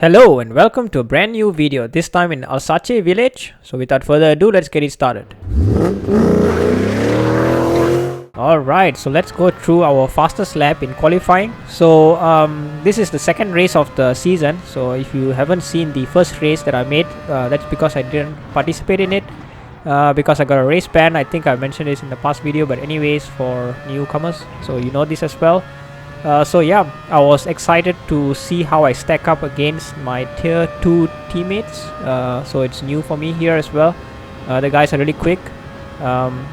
Hello and welcome to a brand new video, this time in Alsace village. So without further ado, let's get it started. Alright, so let's go through our fastest lap in qualifying. So this is the second race of the season. So if you haven't seen the first race that I made, that's because I didn't participate in it. Because I got a race ban. I think I mentioned this in the past video, but anyways, for newcomers, so you know this as well. So yeah, I was excited to see how I stack up against my tier 2 teammates. So it's new for me here as well. The guys are really quick.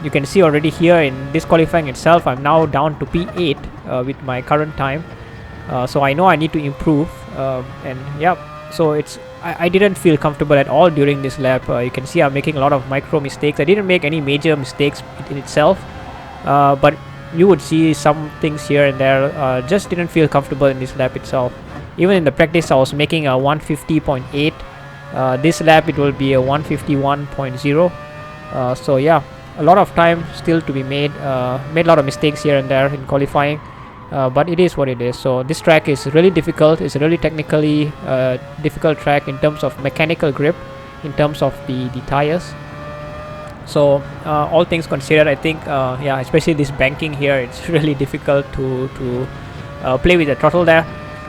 You can see already here in this qualifying itself, I'm now down to P8 with my current time. So I know I need to improve. And yeah, so I didn't feel comfortable at all during this lap. You can see I'm making a lot of micro mistakes. I didn't make any major mistakes in itself, but you would see some things here and there. Just didn't feel comfortable in this lap itself. Even in the practice I was making a 150.8. This lap it will be a 151.0. So yeah, a lot of time still to be made. Made a lot of mistakes here and there in qualifying, but it is what it is. So this track is really difficult. It's a really technically difficult track in terms of mechanical grip, in terms of the tires. So all things considered, I think yeah, especially this banking here, it's really difficult to play with the throttle there.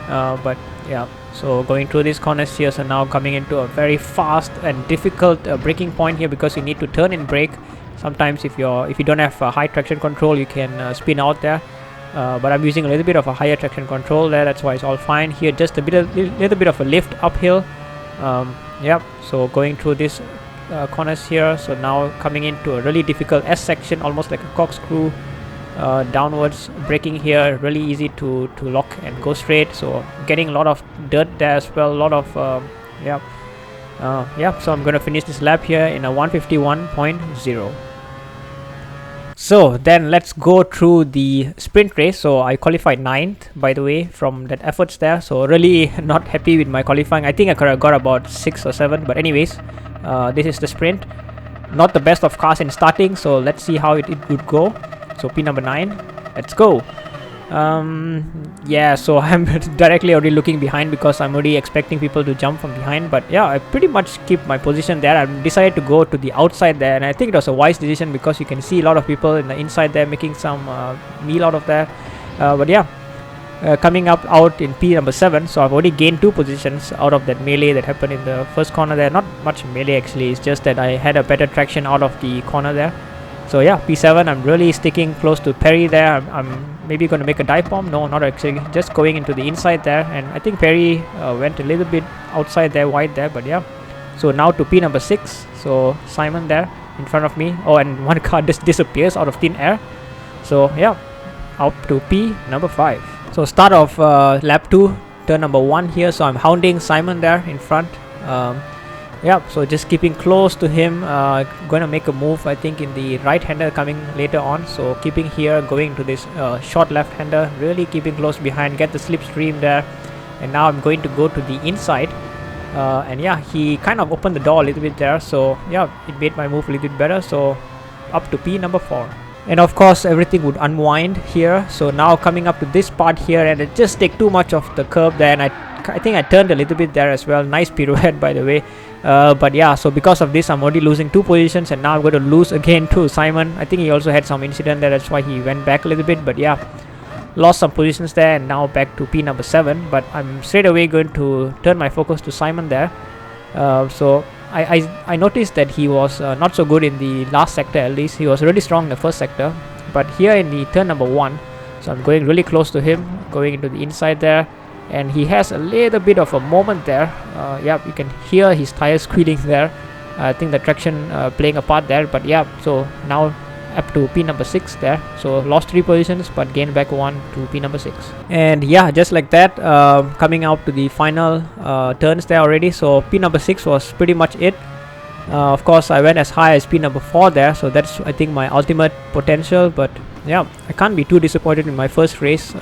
But yeah, so going through these corners here, so now coming into a very fast and difficult braking point here, because you need to turn and brake. Sometimes if you don't have high traction control, you can spin out there. But I'm using a little bit of a higher traction control there, that's why it's all fine here. Just a little bit of a lift uphill. Yep, so going through this corners here, so now coming into a really difficult S section, almost like a corkscrew downwards braking here, really easy to lock and go straight. So getting a lot of dirt there as well, a lot of yeah, so I'm gonna finish this lap here in a 151.0. So then let's go through the sprint race. So I qualified 9th, by the way, from that efforts there. So really not happy with my qualifying. I think I could have got about 6 or 7, but anyways, this is the sprint. Not the best of cars in starting, so let's see how it would go. So P number 9, let's go. Yeah, so I'm directly already looking behind because I'm already expecting people to jump from behind. But yeah, I pretty much keep my position there. I decided to go to the outside there, and I think it was a wise decision because you can see a lot of people in the inside there making some meal out of there. But yeah, coming out in P number 7, so I've already gained 2 positions out of that melee that happened in the first corner there. Not much melee actually, it's just that I had a better traction out of the corner there. So yeah, P7, I'm really sticking close to Perry there. I'm maybe going to make a dive bomb. No, not actually, just going into the inside there. And I think Perry went a little bit outside there, wide there, but yeah. So now to P number 6, so Simon there in front of me. Oh, and one car just disappears out of thin air. So yeah, up to P number 5. So start of lap 2, turn number 1 here. So I'm hounding Simon there in front. Yeah, so just keeping close to him, going to make a move I think in the right hander coming later on. So keeping here, going to this short left hander, really keeping close behind, get the slipstream there. And now I'm going to go to the inside, and yeah, he kind of opened the door a little bit there, so yeah, it made my move a little bit better. So up to P number 4. And of course everything would unwind here. So now coming up to this part here, and it just take too much of the curb there, and I think I turned a little bit there as well. Nice pirouette by the way. But yeah, so because of this I'm already losing 2 positions, and now I'm going to lose again to Simon. I think he also had some incident there, that's why he went back a little bit. But yeah, lost some positions there, and now back to P number 7. But I'm straight away going to turn my focus to Simon there. So I noticed that he was not so good in the last sector. At least he was really strong in the first sector, but here in the turn number 1, so I'm going really close to him, going into the inside there. And he has a little bit of a moment there. Yeah, you can hear his tires squealing there. I think the traction playing a part there. But yeah, so now up to P number 6 there. So lost 3 positions but gained back 1 to P number 6. And yeah, just like that, coming out to the final turns there already. So P number 6 was pretty much it. Of course I went as high as P number 4 there, so that's I think my ultimate potential. But yeah, I can't be too disappointed in my first race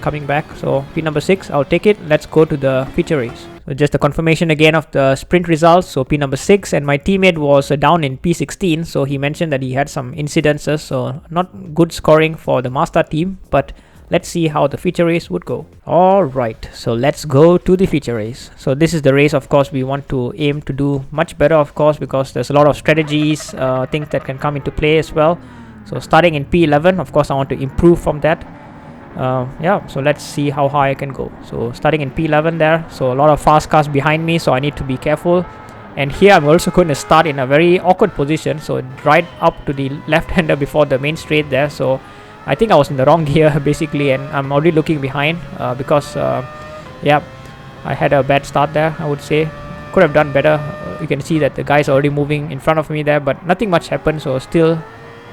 coming back. So P number 6, I'll take it. Let's go to the feature race. So just a confirmation again of the sprint results. So P number 6, and my teammate was down in P16. So he mentioned that he had some incidences, so not good scoring for the Mazda team. But let's see how the feature race would go. Alright, so let's go to the feature race. So this is the race, of course, we want to aim to do much better, of course, because there's a lot of strategies, things that can come into play as well. So starting in P11, of course, I want to improve from that. Yeah, so let's see how high I can go. So starting in P11 there, so a lot of fast cars behind me, so I need to be careful. And here I'm also going to start in a very awkward position, so right up to the left-hander before the main straight there. So I think I was in the wrong gear basically, and I'm already looking behind because yeah, I had a bad start there, I would say. Could have done better. You can see that the guys are already moving in front of me there, but nothing much happened, so still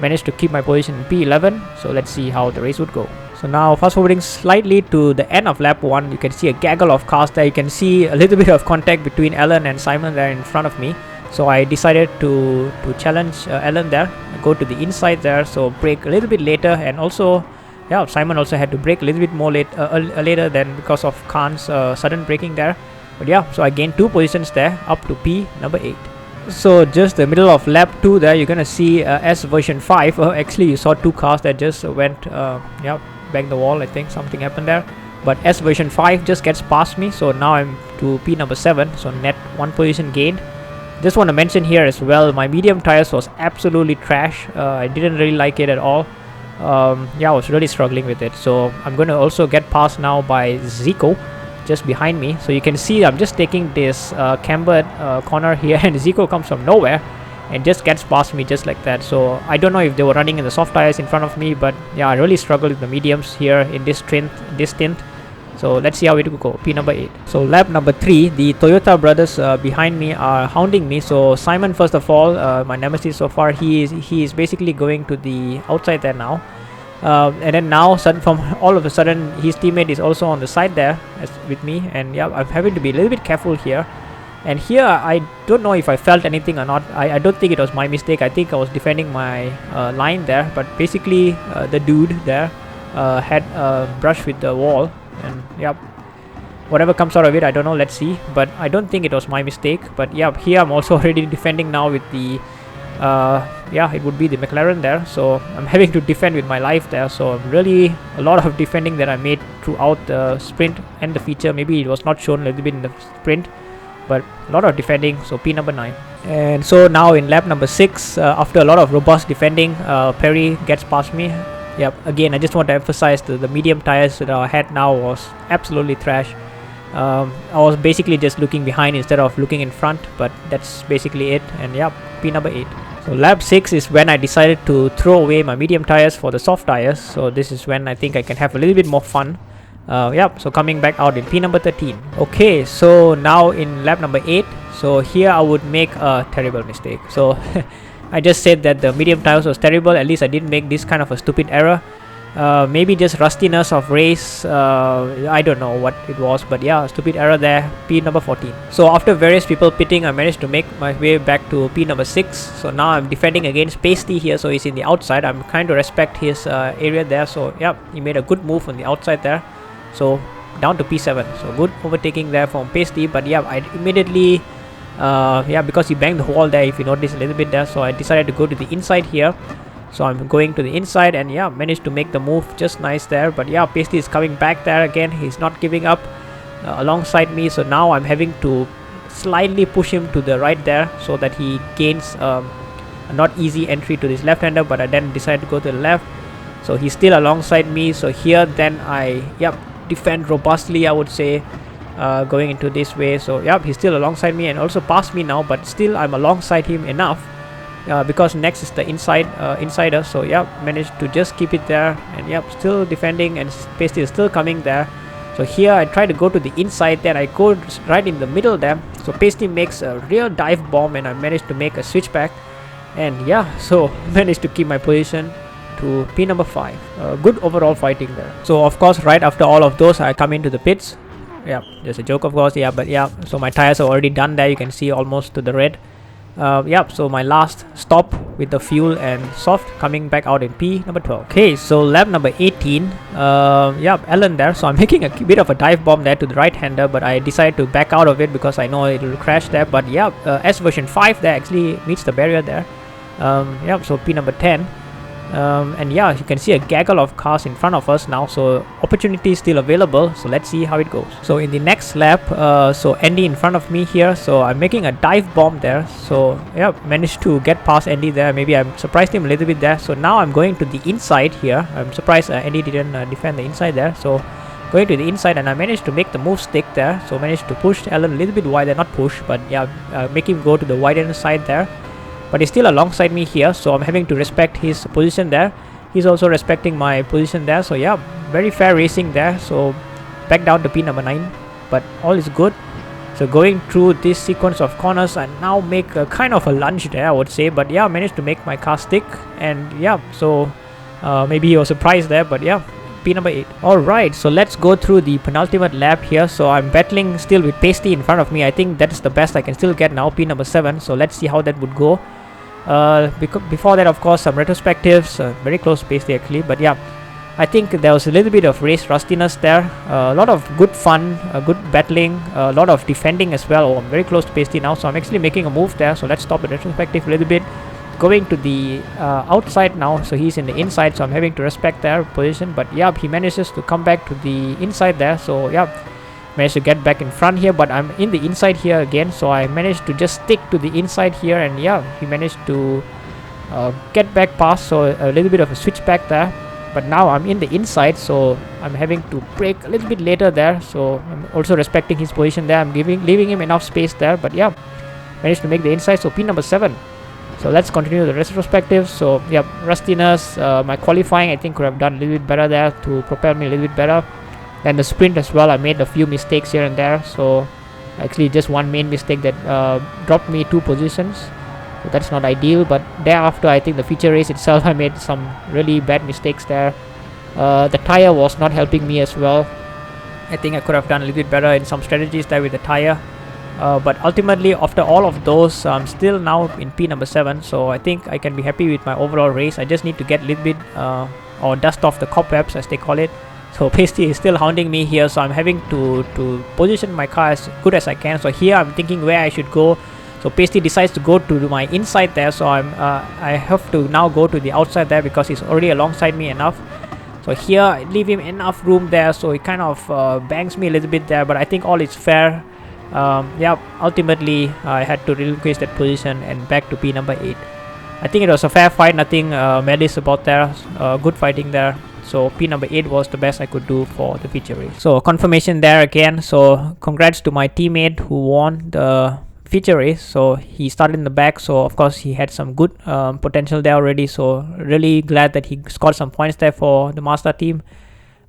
managed to keep my position in P11. So let's see how the race would go. So now fast forwarding slightly to the end of lap 1, you can see a gaggle of cars there. You can see a little bit of contact between Alan and Simon there in front of me. So I decided to challenge Alan there, go to the inside there, so brake a little bit later, and also yeah, Simon also had to brake a little bit more later than because of Khan's sudden braking there. But yeah, so I gained 2 positions there up to P number 8. So just the middle of lap 2 there, you're gonna see S version 5. Actually you saw 2 cars that just went yeah, bang the wall. I think something happened there, but S version 5 just gets past me, so now I'm to P number 7, so net 1 position gained. Just want to mention here as well, my medium tires was absolutely trash. I didn't really like it at all. Yeah, I was really struggling with it, so I'm going to also get passed now by Zico just behind me. So you can see I'm just taking this cambered corner here, and Zico comes from nowhere and just gets past me just like that. So I don't know if they were running in the soft tires in front of me, but yeah, I really struggled with the mediums here in this stint. So let's see how it will go. P number 8. So lap number 3, the Toyota brothers behind me are hounding me. So Simon, first of all, my nemesis so far, he is basically going to the outside there now. And then now from all of a sudden his teammate is also on the side there with me, and yeah, I'm having to be a little bit careful here. And here I don't know if I felt anything or not. I don't think it was my mistake. I think I was defending my line there, but basically the dude there had a brush with the wall, and yeah, whatever comes out of it, I don't know, let's see. But I don't think it was my mistake. But yeah, here I'm also already defending now with the yeah, it would be the McLaren there, so I'm having to defend with my life there. So really a lot of defending that I made throughout the sprint and the feature. Maybe it was not shown a little bit in the sprint, but a lot of defending. So P number 9. And so now in lap number 6, after a lot of robust defending, Perry gets past me. Yep, again I just want to emphasize the medium tires that I had now was absolutely trash. I was basically just looking behind instead of looking in front, but that's basically it. And yeah, P number 8. So lap 6 is when I decided to throw away my medium tires for the soft tires. So this is when I think I can have a little bit more fun. Yep, so coming back out in P number 13. Okay, so now in lap number 8, so here I would make a terrible mistake. So I just said that the medium tires was terrible. At least I didn't make this kind of a stupid error. Maybe just rustiness of race, I don't know what it was, but yeah, stupid error there. P number 14. So after various people pitting, I managed to make my way back to P number 6. So now I'm defending against Pasty here, so he's in the outside. I'm trying to respect his area there. So yeah, he made a good move on the outside there. So down to P7. So good overtaking there from Pasty, but yeah, I immediately yeah, because he banged the wall there, if you notice a little bit there, so I decided to go to the inside here. So I'm going to the inside, and yeah, managed to make the move just nice there. But yeah, Pasty is coming back there again. He's not giving up alongside me. So now I'm having to slightly push him to the right there so that he gains a not easy entry to this left-hander. But I then decided to go to the left. So he's still alongside me. So here then I defend robustly, I would say, going into this way. So yeah, he's still alongside me and also past me now. But still I'm alongside him enough. Because next is the insider, so yeah, managed to just keep it there, and yeah, still defending, and Pasty is still coming there. So here I try to go to the inside, then I go right in the middle there. So Pasty makes a real dive bomb, and I managed to make a switchback, and yeah, so managed to keep my position to P number 5. Good overall fighting there. So of course, right after all of those, I come into the pits. Yeah, just a joke, of course. Yeah, but yeah, so my tires are already done there. You can see almost to the red. Yep, so my last stop with the fuel and soft, coming back out in P number 12. Okay, so lap number 18. Yep, Ellen there. So I'm making a bit of a dive bomb there to the right hander, but I decided to back out of it because I know it will crash there. But yeah, S version 5 there actually meets the barrier there. Yep, so P number 10. And yeah, you can see a gaggle of cars in front of us now, so opportunity is still available, so let's see how it goes. So in the next lap, so Andy in front of me here, so I'm making a dive bomb there, so yeah, managed to get past Andy there. Maybe I surprised him a little bit there. So now I'm going to the inside here. I'm surprised Andy didn't defend the inside there, so going to the inside, and I managed to make the move stick there, so managed to push Alan a little bit wider, not push, but yeah, make him go to the wider side there. But he's still alongside me here, so I'm having to respect his position there. He's also respecting my position there, so yeah, very fair racing there. So back down to P number 9, but all is good. So going through this sequence of corners, I now make a kind of a lunge there, I would say, but yeah, managed to make my car stick, and yeah, so maybe he was surprised there, but yeah, P number 8. Alright, so let's go through the penultimate lap here. So I'm battling still with Pasty in front of me. I think that is the best I can still get now, P number 7. So let's see how that would go. Before that, of course, some retrospectives, very close to Pasty actually, but yeah, I think there was a little bit of race rustiness there, a lot of good fun, good battling, a lot of defending as well. Oh, I'm very close to Pasty now, so I'm actually making a move there, so let's stop the retrospective a little bit. Going to the outside now, so he's in the inside, so I'm having to respect their position, but yeah, he manages to come back to the inside there, so yeah, managed to get back in front here, but I'm in the inside here again, so I managed to just stick to the inside here, and yeah, he managed to get back past, so a little bit of a switch back there. But now I'm in the inside, so I'm having to brake a little bit later there, so I'm also respecting his position there. I'm leaving him enough space there, but yeah, managed to make the inside, so P number 7. So let's continue the retrospective. So yeah, rustiness, my qualifying I think could have done a little bit better there to propel me a little bit better. Then the sprint as well, I made a few mistakes here and there, so actually just one main mistake that dropped me 2 positions, so that's not ideal. But thereafter, I think the feature race itself, I made some really bad mistakes there. The tire was not helping me as well. I think I could have done a little bit better in some strategies there with the tire. But ultimately, after all of those, I'm still now in P number 7, so I think I can be happy with my overall race. I just need to get a little bit or dust off the cobwebs as they call it. So Pasty is still hounding me here, so I'm having to position my car as good as I can. So here I'm thinking where I should go. So Pasty decides to go to my inside there, so I have to now go to the outside there because he's already alongside me enough. So here I leave him enough room there, so he kind of bangs me a little bit there, but I think all is fair. Yeah, ultimately I had to relinquish that position and back to P number 8. I think it was a fair fight, nothing malice about there, good fighting there. So P number 8 was the best I could do for the feature race. So confirmation there again, so congrats to my teammate who won the feature race. So he started in the back, so of course he had some good potential there already, so really glad that he scored some points there for the master team.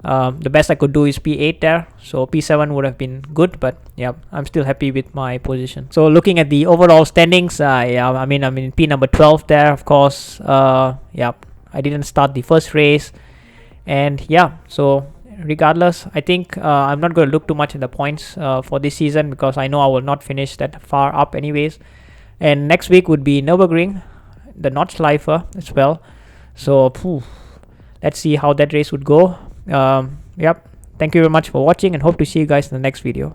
The best I could do is P8 there, so P7 would have been good, but yeah, I'm still happy with my position. So looking at the overall standings, yeah, I'm in P number 12 there, of course. Yeah, I didn't start the first race, and yeah, so regardless, I think I'm not going to look too much at the points for this season because I know I will not finish that far up anyways. And next week would be Nürburgring, the Nordschleife as well, so let's see how that race would go. Yep, thank you very much for watching and hope to see you guys in the next video.